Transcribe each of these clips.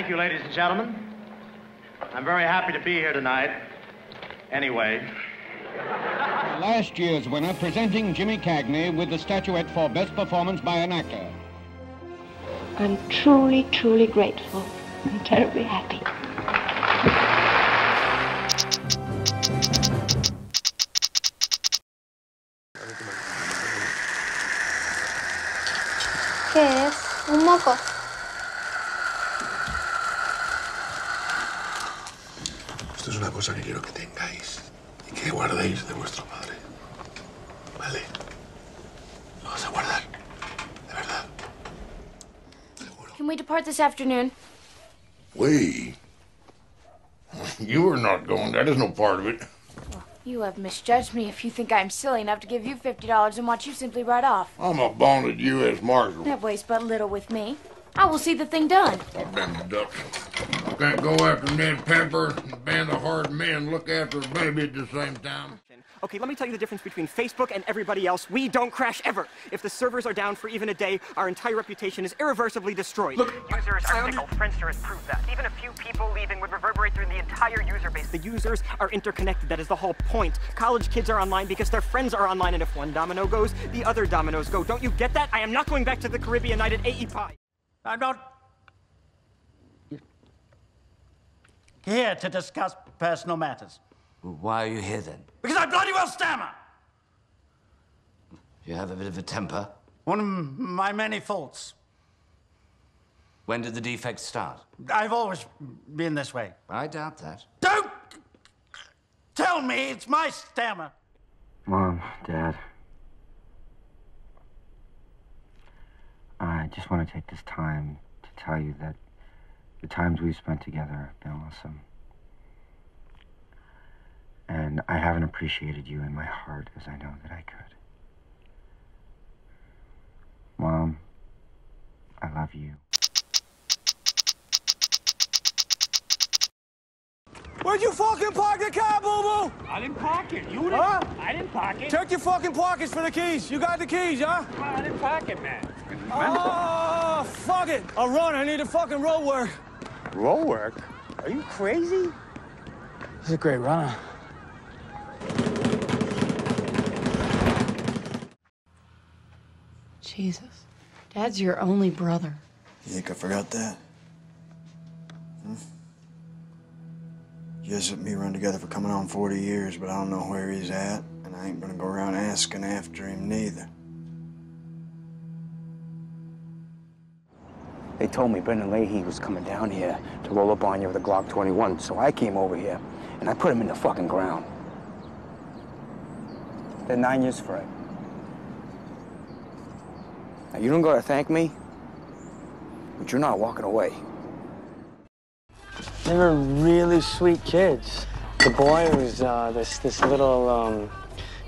Thank you, ladies and gentlemen. I'm very happy to be here tonight. Anyway. Last year's winner presenting Jimmy Cagney with the statuette for Best Performance by an Actor. I'm truly, truly grateful and terribly happy. ¿Qué es? ¿Un moco? Esto es una cosa que quiero que tengáis y que guardéis de vuestro padre. ¿Vale? Lo vas a guardar. De verdad. Seguro. Can we depart this afternoon? We? You are not going. That is no part of it. You have misjudged me if you think I'm silly enough to give you $50 and watch you simply ride off. I'm a bonded U.S. Marshal. That weighs but little with me. I will see the thing done. I've been the duck. Can't go after Ned Pepper and a band of hard men look after a baby at the same time. Okay, let me tell you the difference between Facebook and everybody else. We don't crash ever. If the servers are down for even a day, our entire reputation is irreversibly destroyed. Look, users are fickle. Friendster has proved that. Even a few people leaving would reverberate through the entire user base. The users are interconnected. That is the whole point. College kids are online because their friends are online, and if one domino goes, the other dominoes go. Don't you get that? I am not going back to the Caribbean night at AE Pie. I'm not here to discuss personal matters. Why are you here then? Because I bloody well stammer! You have a bit of a temper. One of my many faults. When did the defects start? I've always been this way. I doubt that. Don't tell me it's my stammer! Mom, Dad. I just want to take this time to tell you that the times we've spent together have been awesome. And I haven't appreciated you in my heart as I know that I could. Mom, I love you. Where'd you fucking park the car, boo-boo? I didn't park it. You didn't? Huh? I didn't park it. Check your fucking pockets for the keys. You got the keys, huh? I didn't park it, man. Oh, fuck it. I'll run. I need a fucking road work. Road work? Are you crazy? He's a great runner. Jesus. Dad's your only brother. You think I forgot that? Jess and me run together for coming on 40 years, but I don't know where he's at, and I ain't gonna go around asking after him neither. They told me Brendan Leahy was coming down here to roll up on you with a Glock 21, so I came over here, and I put him in the fucking ground. They're 9 years for it. Now, you don't gotta thank me, but you're not walking away. They were really sweet kids. The boy was this little,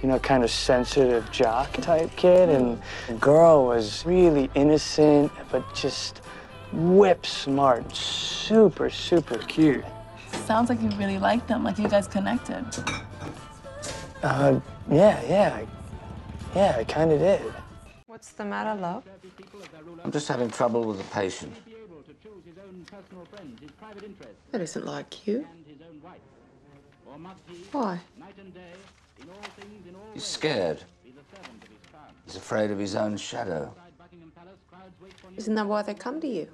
you know, kind of sensitive jock type kid, and the girl was really innocent, but just whip smart, super, super cute. Sounds like you really liked them, like you guys connected. Yeah, I kind of did. What's the matter, love? I'm just having trouble with the patient. That isn't like you. Why? He's scared. He's afraid of his own shadow. Isn't that why they come to you?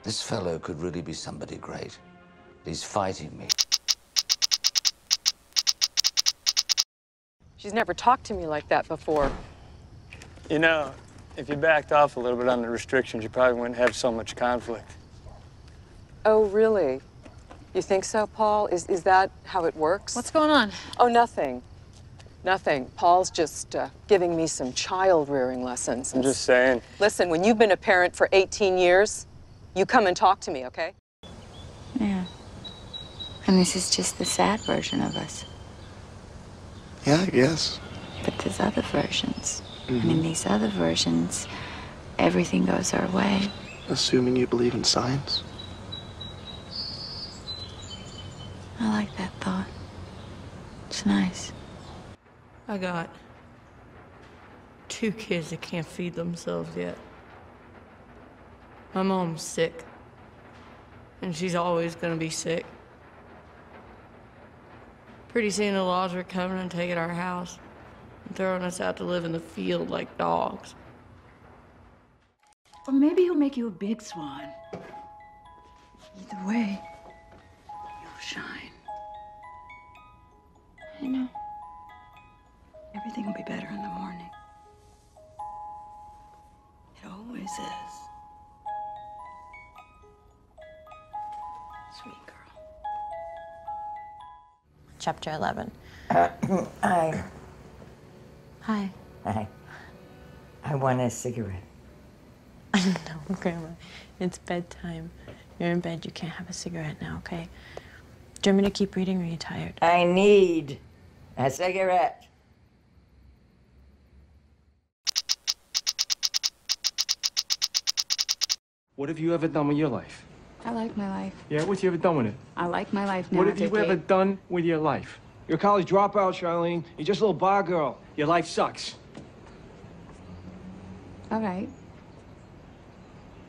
This fellow could really be somebody great. He's fighting me. She's never talked to me like that before. You know, if you backed off a little bit on the restrictions, you probably wouldn't have so much conflict. Oh, really? You think so, Paul? Is that how it works? What's going on? Oh, nothing. Nothing. Paul's just giving me some child-rearing lessons. I'm just saying. Listen, when you've been a parent for 18 years, you come and talk to me, okay? Yeah. And this is just the sad version of us. Yeah, I guess. But there's other versions. And in these other versions, everything goes our way. Assuming you believe in science? I like that thought. It's nice. I got 2 kids that can't feed themselves yet. My mom's sick. And she's always gonna be sick. Pretty soon the laws are coming and taking our house and throwing us out to live in the field like dogs. Or maybe he'll make you a big swan. Either way, you'll shine. I know. Everything will be better in the morning. It always is. Sweet girl. Chapter 11. Hi. Hi. Hi. I want a cigarette. No, Grandma. It's bedtime. You're in bed. You can't have a cigarette now, okay? Do you want me to keep reading or are you tired? I need a cigarette. What have you ever done with your life? I like my life. Yeah, what you ever done with it? I like my life now. What have you Vicky. ever done with your life? You're a college dropout, Charlene. You're just a little bar girl. Your life sucks. All right.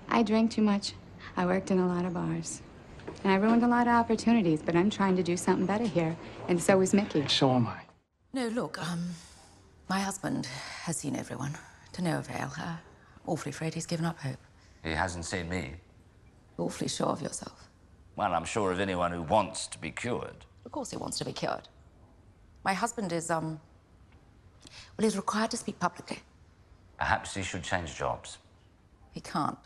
I drank too much. I worked in a lot of bars. And I ruined a lot of opportunities, but I'm trying to do something better here. And so is Mickey. So am I. No, look, my husband has seen everyone. To no avail. Awfully afraid he's given up hope. He hasn't seen me. Awfully sure of yourself. Well, I'm sure of anyone who wants to be cured. Of course he wants to be cured. My husband is, well, he's required to speak publicly. Perhaps he should change jobs. He can't.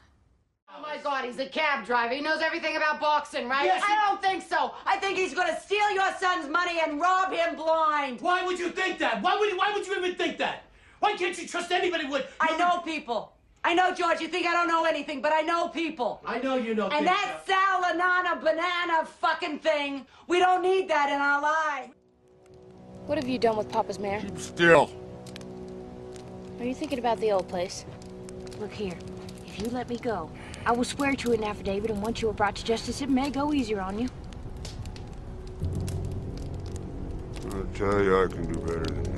Oh my God, he's a cab driver. He knows everything about boxing, right? Yes, I don't think so. I think he's gonna steal your son's money and rob him blind. Why would you think that? Why would you even think that? Why can't you trust anybody with... I know people. I know, George, you think I don't know anything, but I know people. I know you know And that Salanana banana fucking thing, we don't need that in our lives. What have you done with Papa's mare? Still. Are you thinking about the old place? Look here, if you let me go, I will swear to an affidavit, and once you are brought to justice, it may go easier on you. I'll tell you, I can do better than that.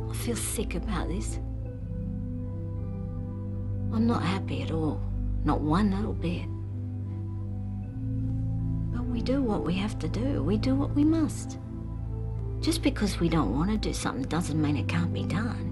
I feel sick about this. I'm not happy at all. Not one little bit. But we do what we have to do. We do what we must. Just because we don't want to do something doesn't mean it can't be done.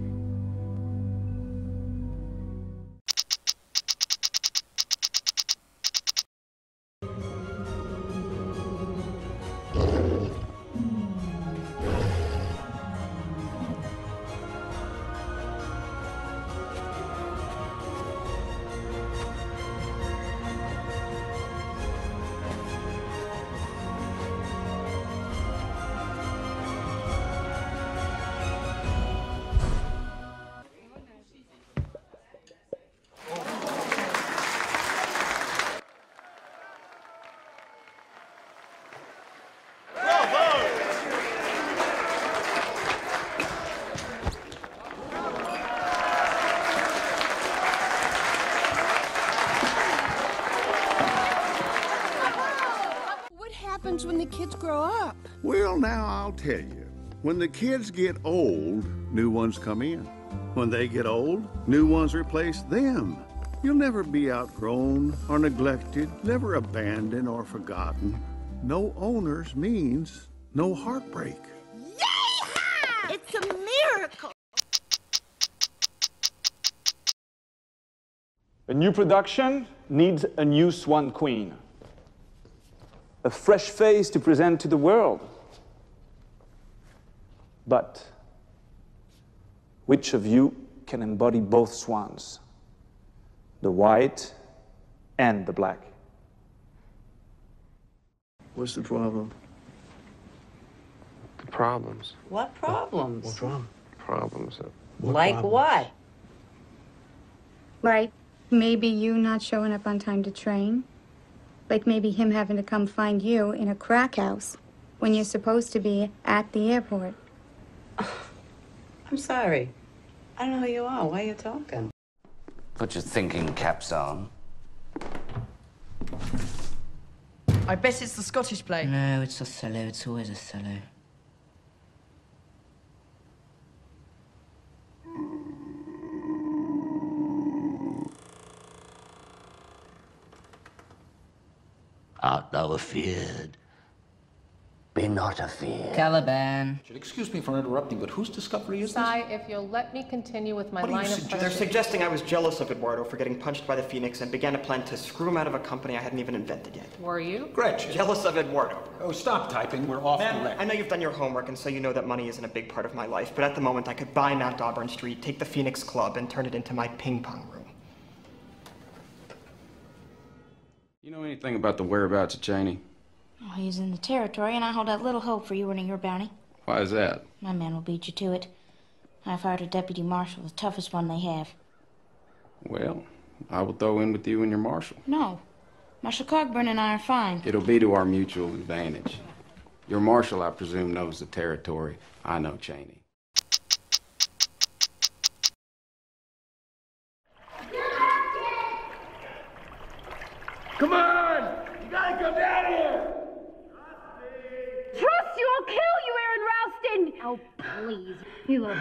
When the kids grow up? Well, now I'll tell you. When the kids get old, new ones come in. When they get old, new ones replace them. You'll never be outgrown or neglected, never abandoned or forgotten. No owners means no heartbreak. Yeehaw! It's a miracle! A new production needs a new Swan Queen. A fresh face to present to the world. But which of you can embody both swans? The white and the black. What's the problem? The problems. What problems? What's wrong? Problems. Like what? Like maybe you not showing up on time to train. Like maybe him having to come find you in a crack house when you're supposed to be at the airport. I'm sorry. I don't know who you are. Why are you talking? Put your thinking caps on. I bet it's the Scottish play. No, it's a cello. It's always a cello. art thou afeard? Be not afeard. Caliban. Excuse me for interrupting, but whose discovery is this? Si, if you'll let me continue with my line of questioning. They're suggesting I was jealous of Eduardo for getting punched by the Phoenix and began a plan to screw him out of a company I hadn't even invented yet. Were you? Gretchen. Jealous of Eduardo. Oh, stop typing. We're off the Ma'am, record. I know you've done your homework, and so you know that money isn't a big part of my life, but at the moment I could buy Mount Auburn Street, take the Phoenix Club, and turn it into my ping pong room. You know anything about the whereabouts of Cheney? Well, he's in the territory, and I hold out little hope for you earning your bounty. Why is that? My man will beat you to it. I've hired a deputy marshal, the toughest one they have. Well, I will throw in with you and your marshal. No. Marshal Cogburn and I are fine. It'll be to our mutual advantage. Your marshal, I presume, knows the territory. I know Cheney. Come on! You gotta come down here! Trust you, I'll kill you, Aaron Ralston! Oh, please. You love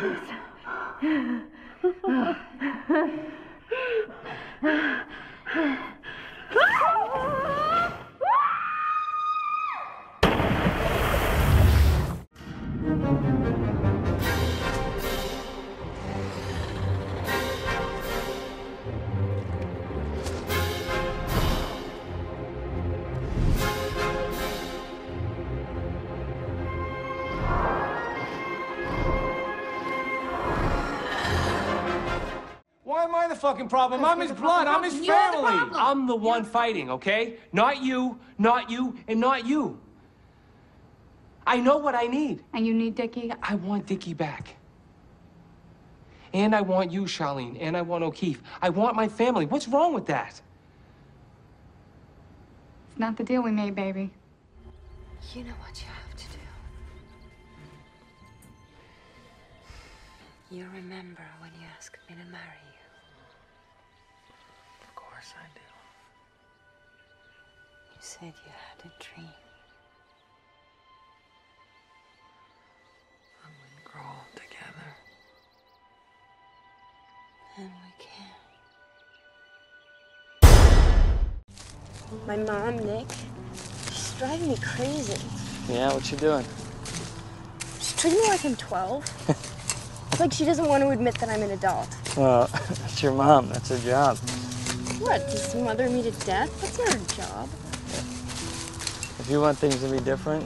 Why am I the fucking problem? I'm his blood. I'm his family. I'm the one fighting, okay? Not you, not you, and not you. I know what I need. And you need Dickie? I want Dickie back. And I want you, Charlene. And I want O'Keefe. I want my family. What's wrong with that? It's not the deal we made, baby. You know what you have to do. You remember when you asked me to marry you. Of course I do. You said you had a dream. And we'd grow old together. And we can. My mom, Nick, she's driving me crazy. Yeah, what you doing? She's treating me like I'm 12. It's like she doesn't want to admit that I'm an adult. Well, that's your mom. That's her job. What, to smother me to death? That's not her job. If you want things to be different,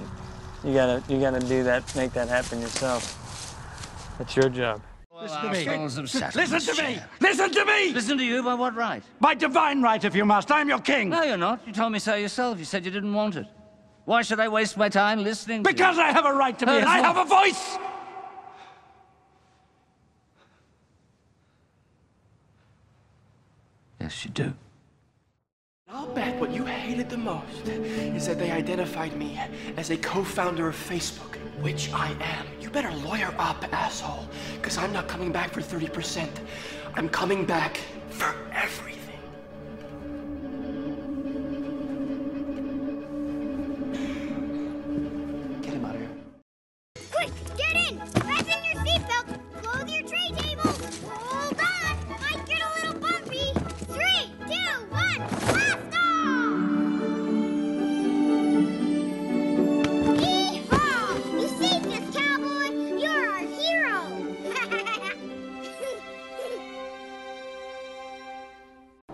you gotta do that, make that happen yourself. That's your job. Listen to me. Listen to me! Listen to me! Listen to you by what right? By divine right, if you must. I'm your king. No, you're not. You told me so yourself. You said you didn't want it. Why should I waste my time listening to you? Because I have a right to be, and I have a voice! Yes, you do. I'll bet what you hated the most is that they identified me as a co-founder of Facebook, which I am. You better lawyer up, asshole, because I'm not coming back for 30%. I'm coming back for everything. Get him out of here. Quick, get in! Fasten your seatbelt! Close your tray tables! Hold on! Might get a little bumpy! 3, 2, 1, blast off! Yee-haw! You saved us, cowboy! You're our hero!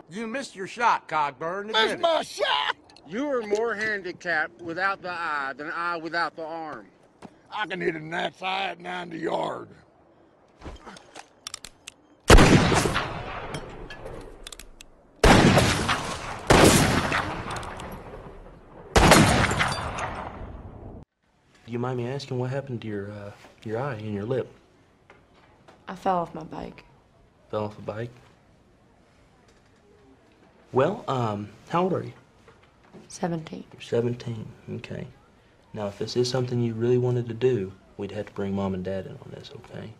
You missed your shot, Cogburn. Missed my shot? You are more handicapped without the eye than I without the arm. I can hit a gnat's eye at 90 yards. Do you mind me asking what happened to your eye and your lip? I fell off my bike. Fell off a bike? Well, how old are you? 17. You're 17, okay. Now, if this is something you really wanted to do, we'd have to bring Mom and Dad in on this, okay?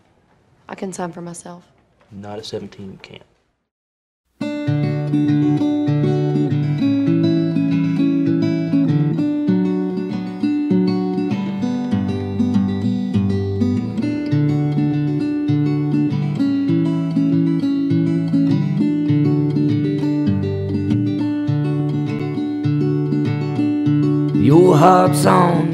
I can sign for myself. Not at 17, you can't. Your heart's on